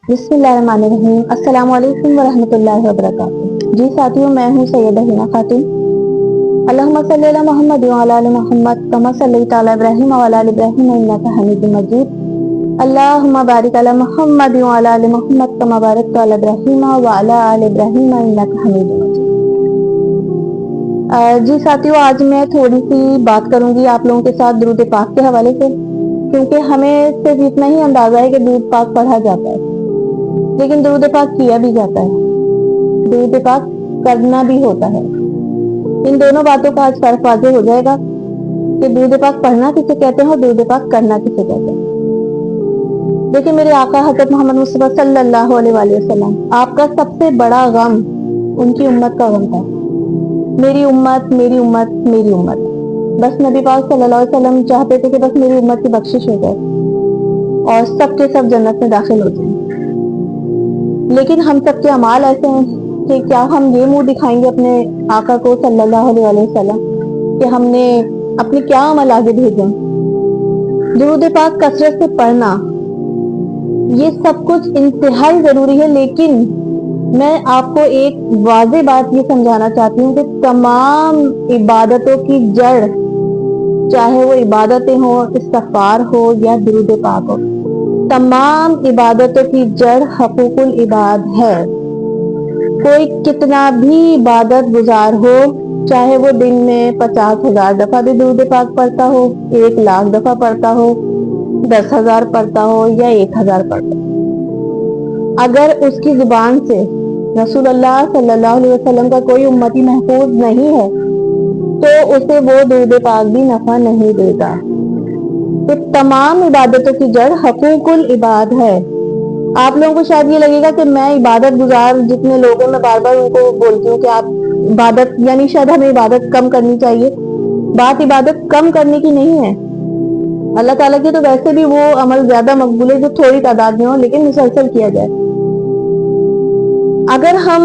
بسم اللہ الرحمن الرحیم۔ السلام علیکم ورحمۃ اللہ وبرکاتہ۔ جی ساتھیوں، میں ہوں سیدہ ہنا خاتون۔ اللہم صلی علی محمد وعلی آل محمد کما صلیت علی ابراہیم وعلی آل ابراہیم انک حمید مجید۔ اللہم بارک علی محمد وعلی آل محمد کما بارکت علی ابراہیم وعلی آل ابراہیم انک حمید مجید۔ جی ساتھیوں، آج میں تھوڑی سی بات کروں گی آپ لوگوں کے ساتھ درود پاک کے حوالے سے، کیونکہ ہمیں صرف اتنا ہی اندازہ ہے کہ درود پاک پڑھا جاتا ہے، لیکن درود پاک کیا بھی جاتا ہے، درود پاک کرنا بھی ہوتا ہے۔ ان دونوں باتوں کا آج فرق واضح ہو جائے گا کہ درود پاک پڑھنا کسے کہتے ہیں اور درود پاک کرنا کسے کہتے ہیں۔ دیکھیں، میرے آقا حضرت محمد مصطفیٰ صلی اللہ علیہ وآلہ وسلم، آپ کا سب سے بڑا غم ان کی امت کا غم تھا۔ میری امت، میری امت، میری امت۔ بس نبی پاک صلی اللہ علیہ وسلم چاہتے تھے کہ بس میری امت کی بخشش ہو جائے اور سب کے سب جنت میں داخل ہو جائیں۔ لیکن ہم سب کے اعمال ایسے ہیں کہ کیا ہم یہ منہ دکھائیں گے اپنے آقا کو صلی اللہ علیہ وآلہ وسلم کہ ہم نے اپنے کیا عمل آگے بھیجیں؟ درود پاک کثرت سے پڑھنا یہ سب کچھ انتہائی ضروری ہے، لیکن میں آپ کو ایک واضح بات یہ سمجھانا چاہتی ہوں کہ تمام عبادتوں کی جڑ، چاہے وہ عبادتیں ہوں، استغفار ہو یا درود پاک ہو، تمام عبادتوں کی جڑ حقوق العباد ہے۔ کوئی کتنا بھی عبادت گزار ہو، چاہے وہ دن میں 50,000 دفعہ بھی درود پاک پڑھتا ہو، 1,00,000 دفعہ پڑھتا ہو، 10,000 پڑھتا ہو یا 1,000 پڑھتا ہو، اگر اس کی زبان سے رسول اللہ صلی اللہ علیہ وسلم کا کوئی امتی محفوظ نہیں ہے تو اسے وہ درود پاک بھی نفع نہیں دے گا۔ تو تمام عبادتوں کی جڑ حقوق العباد ہے۔ آپ لوگوں کو شاید یہ لگے گا کہ میں عبادت گزار جتنے لوگوں میں بار بار ان کو بولتی ہوں کہ آپ عبادت، یعنی شاید ہمیں عبادت کم کرنی چاہیے۔ بات عبادت کم کرنے کی نہیں ہے۔ اللہ تعالیٰ کی تو ویسے بھی وہ عمل زیادہ مقبول ہے جو تھوڑی تعداد میں ہو لیکن مسلسل کیا جائے۔ اگر ہم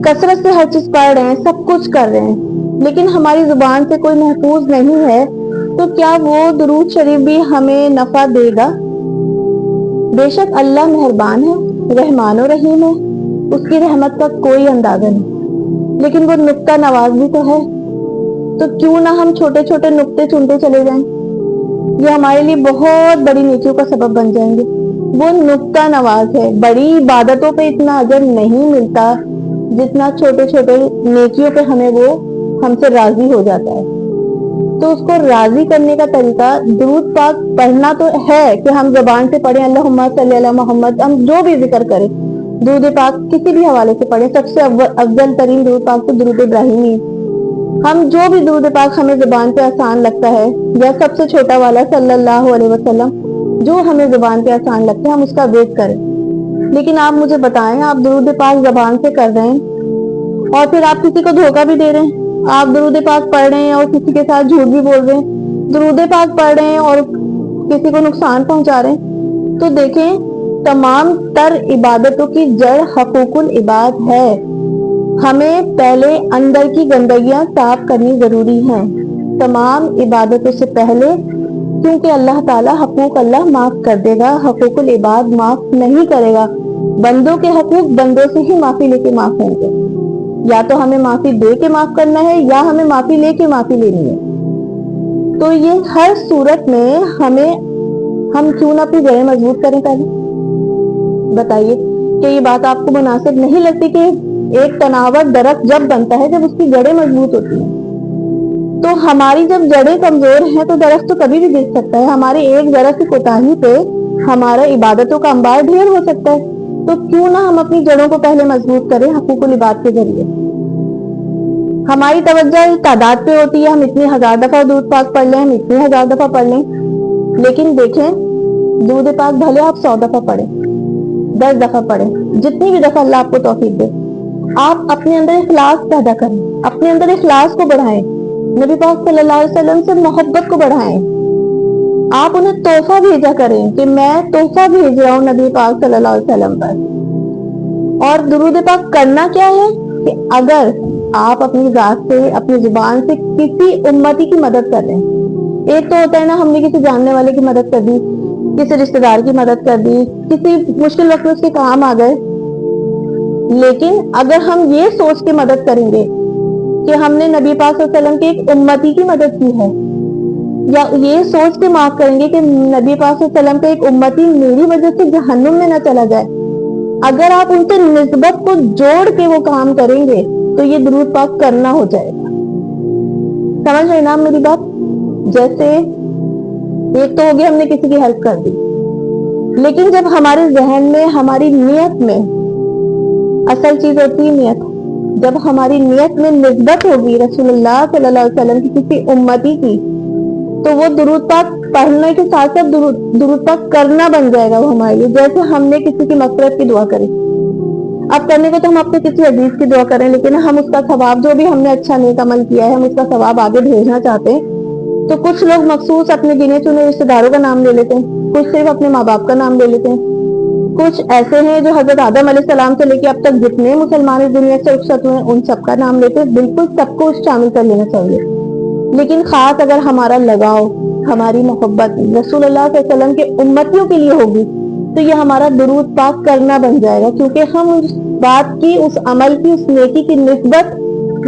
کثرت سے ہر چیز پڑھ رہے ہیں، سب کچھ کر رہے ہیں، لیکن ہماری زبان سے کوئی محفوظ نہیں ہے تو کیا وہ درود شریف بھی ہمیں نفع دے گا؟ بے شک اللہ مہربان ہے، رحمان و رحیم ہے، اس کی رحمت کا کوئی اندازہ نہیں، لیکن وہ نکتہ نواز بھی تو ہے۔ تو کیوں نہ ہم چھوٹے چھوٹے نکتے چنتے چلے جائیں، یہ ہمارے لیے بہت بڑی نیکیوں کا سبب بن جائیں گے۔ وہ نکتہ نواز ہے۔ بڑی عبادتوں پہ اتنا اجر نہیں ملتا جتنا چھوٹے چھوٹے نیکیوں پہ ہمیں وہ ہم سے راضی ہو جاتا ہے۔ تو اس کو راضی کرنے کا طریقہ درود پاک پڑھنا تو ہے کہ ہم زبان سے پڑھیں، اللہم صلی علی محمد، ہم جو بھی ذکر کریں، درود پاک کسی بھی حوالے سے پڑھیں۔ سب سے افضل ترین درود پاک تو درود ابراہیمی، ہم جو بھی درود پاک ہمیں زبان پہ آسان لگتا ہے، یا سب سے چھوٹا والا صلی اللہ علیہ وسلم، جو ہمیں زبان پہ آسان لگتا ہے ہم اس کا ورد کریں۔ لیکن آپ مجھے بتائیں، آپ درود پاک زبان سے کر رہے ہیں اور پھر آپ کسی کو دھوکہ بھی دے رہے ہیں۔ آپ درود پاک پڑھ رہے ہیں اور کسی کے ساتھ جھوٹ بھی بول رہے ہیں، درود پاک پڑھ رہے ہیں اور کسی کو نقصان پہنچا رہے ہیں۔ تو دیکھیں، تمام تر عبادتوں کی جڑ حقوق العباد ہے۔ ہمیں پہلے اندر کی گندگیاں صاف کرنی ضروری ہیں تمام عبادتوں سے پہلے، کیونکہ اللہ تعالیٰ حقوق اللہ معاف کر دے گا، حقوق العباد معاف نہیں کرے گا۔ بندوں کے حقوق بندوں سے ہی معافی لے کے معاف ہوں گے، یا تو ہمیں معافی دے کے معاف کرنا ہے یا ہمیں معافی لے کے معافی لینی ہے۔ تو یہ ہر صورت میں ہم کیوں نہ اپنی جڑیں مضبوط کریں؟ پہلے بتائیے کہ یہ بات آپ کو مناسب نہیں لگتی کہ ایک تناور درخت جب بنتا ہے جب اس کی جڑیں مضبوط ہوتی ہیں؟ تو ہماری جب جڑیں کمزور ہیں تو درخت تو کبھی بھی گر سکتا ہے۔ ہمارے ایک ذرا سی کوتاہی پہ ہمارا عبادتوں کا انبار ڈھیر ہو سکتا ہے۔ تو کیوں نہ ہم اپنی جڑوں کو پہلے مضبوط کریں حقوق العباد کے ذریعے۔ ہماری توجہ تعداد پہ ہوتی ہے، ہم اتنی 1,000 دفعہ درود پاک پڑھ لیں، ہم اتنی 1,000 دفعہ پڑھ لیں، لیکن دیکھیں، درود پاک بھلے آپ 100 دفعہ پڑھیں، 10 دفعہ پڑھیں، جتنی بھی دفعہ اللہ آپ کو توفیق دے، آپ اپنے اندر اخلاص پیدا کریں، اپنے اندر اخلاص کو بڑھائیں، نبی پاک صلی اللہ علیہ وسلم سے محبت کو بڑھائیں۔ آپ انہیں تحفہ بھیجا کریں کہ میں تحفہ بھیج رہا ہوں نبی پاک صلی اللہ علیہ وسلم پر۔ اور درود پاک کرنا کیا ہے کہ اگر آپ اپنی ذات سے، اپنی زبان سے کسی امتی کی مدد کر رہے ہیں، ایک تو ہوتا ہے نا ہم نے کسی جاننے والے کی مدد کر دی، کسی رشتے دار کی مدد کر دی، کسی مشکل وقت میں اس کے کام آ گئے. لیکن اگر ہم یہ سوچ کے مدد کریں گے کہ ہم نے نبی پاک صلی اللہ علیہ وسلم کے ایک امتی کی مدد کی ہے، یا یہ سوچ کے معاف کریں گے کہ نبی پاک صلی اللہ علیہ وسلم کا ایک امتی میری وجہ سے جہنم میں نہ چلا جائے، اگر آپ ان سے نسبت کو جوڑ کے وہ کام کریں گے تو یہ درود پاک کرنا ہو جائے گا. سمجھ رہے نا میری بات؟ جیسے ایک تو ہو گیا ہم نے کسی کی ہیلپ کر دی، لیکن جب ہمارے ذہن میں، ہماری نیت میں، اصل چیز ہوتی ہے نیت، جب ہماری نیت میں نسبت ہوگی رسول اللہ صلی اللہ علیہ وسلم کی کسی امتی کی، تو وہ درود پاک پڑھنے کے ساتھ ساتھ درود پاک کرنا بن جائے گا وہ ہمارے لیے. جیسے ہم نے کسی کی مغفرت کی دعا کری، اب کرنے کو تو ہم اپنے کسی عزیز کی دعا کریں، لیکن ہم اس کا ثواب، جو بھی ہم نے اچھا نیک عمل کیا ہے، ہم اس کا ثواب آگے بھیجنا چاہتے ہیں. تو کچھ لوگ مخصوص اپنے گنے چنے رشتے داروں کا نام لے لیتے ہیں، کچھ صرف اپنے ماں باپ کا نام لے لیتے ہیں، کچھ ایسے ہیں جو حضرت آدم علیہ السلام سے لے کے اب تک جتنے مسلمان اس دنیا سے رخصت ہوئے ہیں ان سب کا نام لیتے ہیں. بالکل سب کو شامل کر لینا چاہیے، لیکن خاص اگر ہمارا لگاؤ، ہماری محبت رسول اللہ صلی اللہ علیہ وسلم کے امتیوں کے لیے ہوگی تو یہ ہمارا درود پاک کرنا بن جائے گا، کیونکہ ہم اس بات کی، اس عمل کی، اس نیکی کی نسبت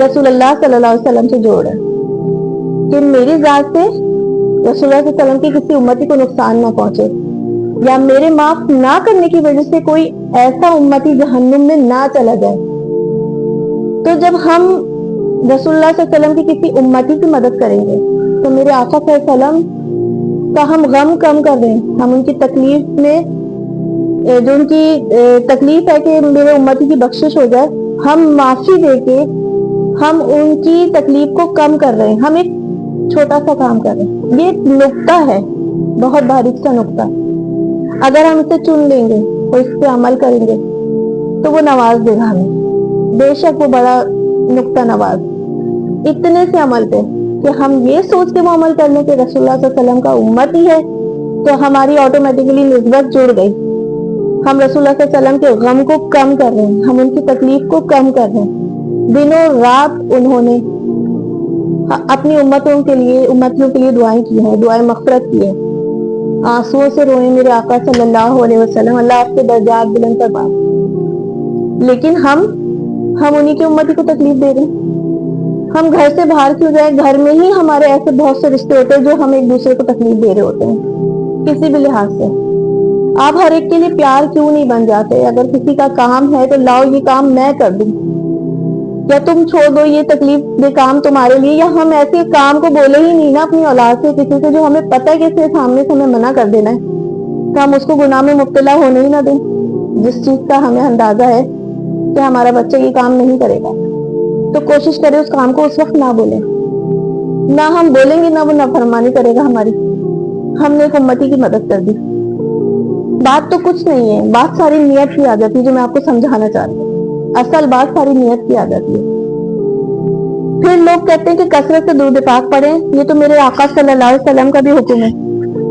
رسول اللہ صلی اللہ علیہ وسلم سے جوڑ رہے ہیں کہ میری ذات سے رسول اللہ صلی اللہ علیہ وسلم کی کسی امتی کو نقصان نہ پہنچے، یا میرے معاف نہ کرنے کی وجہ سے کوئی ایسا امتی جہنم میں نہ چلا جائے. تو جب ہم رسول اللہ صلی اللہ علیہ وسلم کی کسی امتی کی مدد کریں گے تو میرے آقا صلی اللہ علیہ وسلم کا ہم غم کم کر رہے ہیں. ہم ان کی تکلیف میں، جو ان کی تکلیف ہے کہ میرے امتی کی بخشش ہو جائے، ہم معافی دے کے ہم ان کی تکلیف کو کم کر رہے ہیں. ہم ایک چھوٹا سا کام کر رہے ہیں. یہ نقطہ ہے، بہت باریک سا نقطہ. اگر ہم اسے چن لیں گے اور اس پہ عمل کریں گے تو وہ نواز دے گا ہمیں، بے شک وہ بڑا نقطہ نواز. اتنے سے عمل پہ کہ ہم یہ سوچ کے وہ عمل کر لیں کہ رسول اللہ صلی اللہ علیہ وسلم کا امت ہی ہے، تو ہماری آٹومیٹکلی نسبت جڑ گئی. ہم رسول اللہ صلی اللہ علیہ وسلم کے غم کو کم کر رہے ہیں، ہم ان کی تکلیف کو کم کر رہے ہیں. دنوں رات انہوں نے اپنی امتوں کے لیے، امتیوں کے لیے دعائیں کی ہیں، دعائیں مغفرت کی ہیں، آنسوؤں سے روئے میرے آقا صلی اللہ علیہ وسلم، اللہ آپ کے درجات بلند فرمائے. لیکن ہم انہی کی امتی کو تکلیف دے رہے ہیں. ہم گھر سے باہر کیوں جائیں، گھر میں ہی ہمارے ایسے بہت سے رشتے ہوتے ہیں جو ہم ایک دوسرے کو تکلیف دے رہے ہوتے ہیں کسی بھی لحاظ سے. آپ ہر ایک کے لیے پیار کیوں نہیں بن جاتے؟ اگر کسی کا کام ہے تو لاؤ یہ کام میں کر دوں، یا تم چھوڑ دو یہ تکلیف دے کام تمہارے لیے. یا ہم ایسے کام کو بولے ہی نہیں نا اپنی اولاد سے، کسی سے جو ہمیں پتہ ہے کہ اس کے سامنے سے ہمیں منع کر دینا ہے، تو ہم اس کو گناہ میں مبتلا ہونے ہی نہ دیں. جس چیز کا ہمیں اندازہ ہے کہ ہمارا بچہ یہ کام نہیں کرے گا تو کوشش کرے اس کام کو اس وقت نہ بولیں. نہ ہم بولیں گے، نہ وہ نافرمانی کرے گا ہماری. ہم نے ایک امتی کی مدد کر دی. بات تو کچھ نہیں ہے، بات ساری نیت کی آ جاتی ہے، جو میں آپ کو سمجھانا چاہتی ہوں. اصل بات ساری نیت کی آ جاتی ہے. پھر لوگ کہتے ہیں کہ کثرت سے درود پاک پڑھیں، یہ تو میرے آقا صلی اللہ علیہ وسلم کا بھی حکم ہے.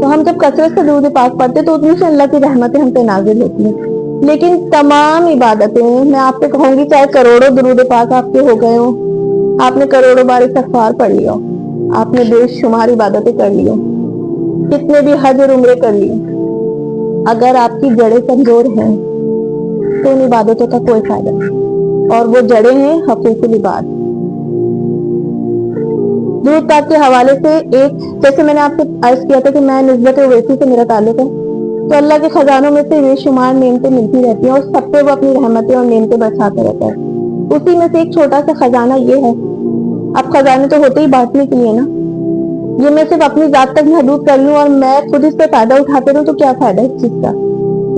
تو ہم جب کثرت سے درود پاک پڑھتے تو اتنی سے اللہ کی رحمتیں ہم پہ نازل ہوتی ہیں. لیکن تمام عبادتیں، میں آپ سے کہوں گی، چاہے کروڑوں درود پاک آپ کے ہو گئے ہوں، آپ نے کروڑوں بار استغفار پڑھ لیا ہو، آپ نے بے شمار عبادتیں کر لی ہو، کتنے بھی حج اور عمرے کر لیے، اگر آپ کی جڑیں کمزور ہیں تو ان عبادتوں کا کوئی فائدہ نہیں. اور وہ جڑیں ہیں حقوق العباد. درود پاک کے حوالے سے ایک، جیسے میں نے آپ سے عرض کیا تھا کہ میں نسبت اویسی سے میرا تعلق ہے، تو اللہ کے خزانوں میں سے بے شمار نعمتیں ملتی رہتی ہیں اور سب پہ وہ اپنی رحمتیں اور نعمتیں برساتا رہتا ہے. اسی میں سے ایک چھوٹا سا خزانہ یہ ہے، اب خزانے تو ہوتے ہی بانٹنے کے لیے نا، یہ میں صرف اپنی ذات تک محدود کر لوں اور میں خود اس سے فائدہ اٹھاتے رہوں تو کیا فائدہ اس چیز کا؟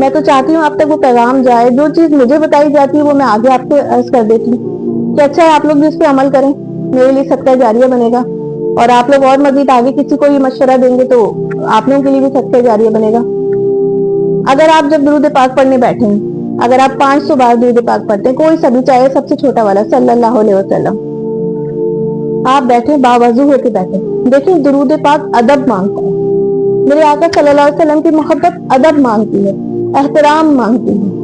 میں تو چاہتی ہوں آپ تک وہ پیغام جائے، جو چیز مجھے بتائی جاتی ہے وہ میں آگے آپ کو عرض کر دیتی ہوں کہ اچھا ہے آپ لوگ بھی اس پہ عمل کریں، میرے لیے صدقہ جاریہ بنے گا. اور آپ لوگ اور مزید آگے کسی کو یہ مشورہ دیں گے تو آپ لوگوں کے لیے بھی صدقہ جاریہ بنے گا. اگر آپ جب درود پاک پڑھنے بیٹھے ہیں، اگر آپ 500 بار درود پاک پڑھتے ہیں، کوئی سا بھی، چاہے سب سے چھوٹا والا صلی اللہ علیہ وسلم، آپ بیٹھے باوضو ہو کے بیٹھے، دیکھیں درود پاک ادب مانگتا ہے. میرے آقا صلی اللہ علیہ وسلم کی محبت ادب مانگتی ہے، احترام مانگتی ہے.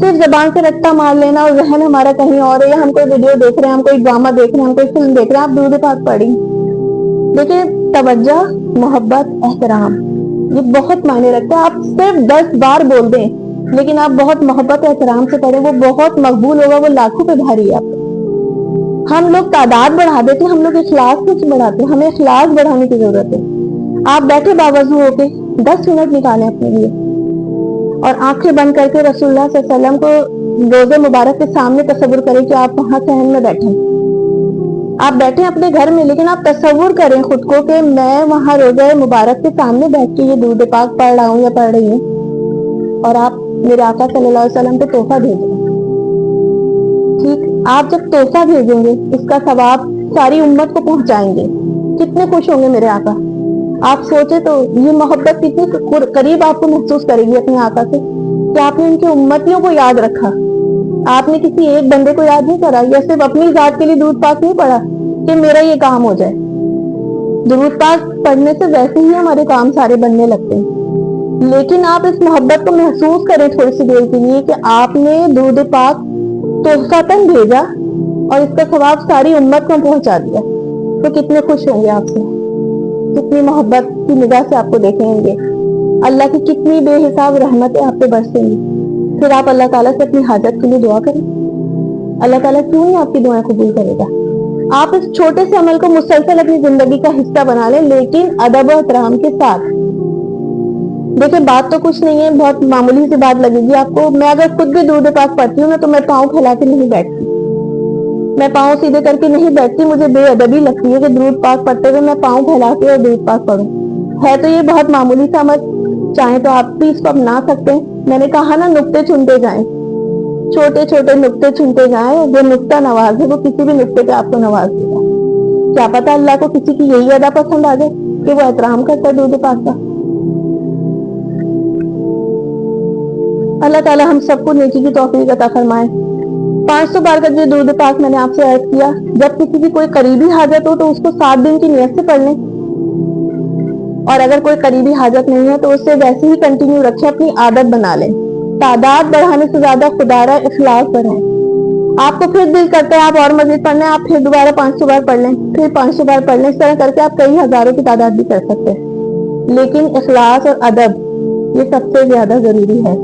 صرف زبان سے رٹا مار لینا اور ذہن ہمارا کہیں اور ہے، یا ہم کوئی ویڈیو دیکھ رہے ہیں، ہم کوئی ڈرامہ دیکھ رہے ہیں، ہم کوئی فلم دیکھ رہے ہیں، آپ درود پاک پڑھیں. دیکھیں توجہ، محبت، احترام، یہ بہت معنی رکھتا ہے. آپ صرف 10 بار بول دیں لیکن آپ بہت محبت و احترام سے پڑھیں, وہ بہت مقبول ہوگا, وہ لاکھوں پہ بھاری ہے آپ. ہم لوگ تعداد بڑھا دیتے ہیں, ہم لوگ اخلاص کچھ بڑھاتے ہیں. ہمیں اخلاص بڑھانے کی ضرورت ہے. آپ بیٹھے باوضو ہو کے 10 منٹ نکالیں اپنے لیے اور آنکھیں بند کر کے رسول اللہ صلی اللہ علیہ وسلم کو روزے مبارک کے سامنے تصور کریں کہ آپ وہاں صحن میں بیٹھے. آپ بیٹھے اپنے گھر میں لیکن آپ تصور کریں خود کو کہ میں وہاں روزہ مبارک کے سامنے بیٹھ کے یہ درود پاک پڑھ رہا ہوں یا پڑھ رہی ہوں اور آپ میرے آقا صلی اللہ علیہ وسلم کو تحفہ بھیجیں. ٹھیک, آپ جب تحفہ بھیجیں گے اس کا ثواب ساری امت کو پہنچائیں گے. کتنے خوش ہوں گے میرے آقا. آپ سوچے تو یہ محبت کتنی قریب آپ کو محسوس کرے گی اپنے آقا سے کہ آپ نے ان کی امتیوں کو یاد رکھا. آپ نے کسی ایک بندے کو یاد نہیں کرا یا صرف اپنی ذات کے لیے درود پاک نہیں پڑھا کہ میرا یہ کام ہو جائے. درود پاک پڑھنے سے ویسے ہی ہمارے کام سارے بننے لگتے ہیں, لیکن آپ اس محبت کو محسوس کریں تھوڑی سی دیر کے لیے کہ آپ نے درود پاک تحفۃً بھیجا اور اس کا ثواب ساری امت کو پہنچا دیا. تو کتنے خوش ہوں گے آپ سے, کتنی محبت کی نگاہ سے آپ کو دیکھیں گے. اللہ کی کتنی بے حساب رحمتیں آپ پہ برسیں گی. پھر آپ اللہ تعالیٰ سے اپنی حاجت کے لیے دعا کریں. اللہ تعالیٰ کیوں نہیں آپ کی دعائیں قبول کرے گا. آپ اس چھوٹے سے عمل کو مسلسل اپنی زندگی کا حصہ بنا لیں لیکن ادب و احترام کے ساتھ. دیکھیں بات تو کچھ نہیں ہے, بہت معمولی سی بات لگے گی آپ کو. میں اگر خود بھی درود پاک پڑھتی ہوں نا تو میں پاؤں پھیلا کے نہیں بیٹھتی, میں پاؤں سیدھے کر کے نہیں بیٹھتی. مجھے بے ادبی لگتی ہے کہ درود پاک پڑھتے ہوئے میں پاؤں پھیلا کے اور درود پاک پڑھوں. ہے تو یہ بہت معمولی سا عمل, چاہیں تو آپ بھی اس کو اپنا سکتے ہیں. میں نے کہا نا نقطے چنتے جائیں, چھوٹے چھوٹے نقطے چنتے جائیں. جو نقطہ نواز ہے وہ کسی بھی نقطے پہ آپ کو نواز دے گا. کیا پتا اللہ کو کسی کی یہی ادا پسند آ جائے کہ وہ احترام کرتا ہے درود پاک کا. اللہ تعالیٰ ہم سب کو نیکی کی توفیق عطا فرمائے. 500 بار کا جو درود پاک میں نے آپ سے عرض کیا, جب کسی کی کوئی قریبی حاجت ہو تو اس کو 7 دن کی نیت سے پڑھ لیں, اور اگر کوئی قریبی حاجت نہیں ہے تو اس سے ویسے ہی کنٹینیو رکھیں, اپنی عادت بنا لیں. تعداد بڑھانے سے زیادہ خدا را اخلاص بڑھائیں. آپ کو پھر دل کرتا ہے آپ اور مزید پڑھ لیں, آپ پھر دوبارہ 500 بار پڑھ لیں, پھر 500 بار پڑھ لیں. اس طرح کر کے آپ کئی ہزاروں کی تعداد بھی کر سکتے ہیں, لیکن اخلاص اور ادب یہ سب سے زیادہ ضروری ہے.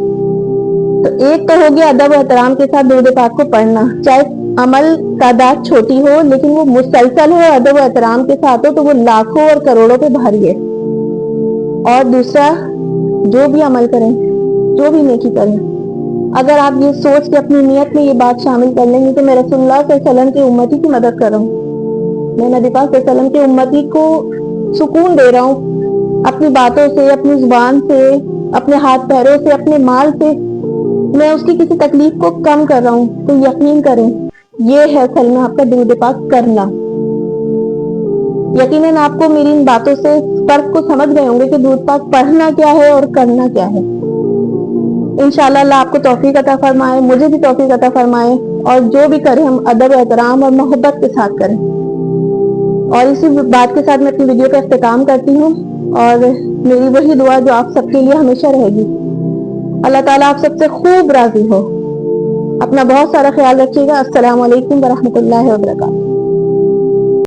تو ایک تو ہو گیا ادب و احترام کے ساتھ درود پاک کو پڑھنا, چاہے عمل تعداد چھوٹی ہو لیکن وہ مسلسل ہو, ادب و احترام کے ساتھ ہو, تو وہ لاکھوں اور کروڑوں پہ بھاری ہے. اور دوسرا, جو بھی عمل کریں, جو بھی نیکی کریں, اگر آپ یہ سوچ کے اپنی نیت میں یہ بات شامل کر لیں گے کہ میں رسول اللہ صلی اللہ علیہ وسلم کی امتی کی مدد کر رہا ہوں, میں نبی پاک صلی اللہ علیہ وسلم کی امتی کو سکون دے رہا ہوں اپنی باتوں سے, اپنی زبان سے, اپنے ہاتھ پیروں سے, اپنے مال سے, میں اس کی کسی تکلیف کو کم کر رہا ہوں, تو یقین کریں یہ ہے اصل میں آپ کا درود پاک کرنا. یقیناً آپ کو میری ان باتوں سے فرق کو سمجھ گئے ہوں گے کہ درود پاک پڑھنا کیا ہے اور کرنا کیا ہے. انشاءاللہ اللہ آپ کو توفیق عطا فرمائے, مجھے بھی توفیق عطا فرمائے, اور جو بھی کریں ہم ادب و احترام اور محبت کے ساتھ کریں. اور اسی بات کے ساتھ میں اپنی ویڈیو کا اختتام کرتی ہوں, اور میری وہی دعا جو آپ سب کے لیے ہمیشہ رہے گی. اللہ تعالیٰ آپ سب سے خوب راضی ہو. اپنا بہت سارا خیال رکھیے گا. السلام علیکم ورحمۃ اللہ وبرکاتہ.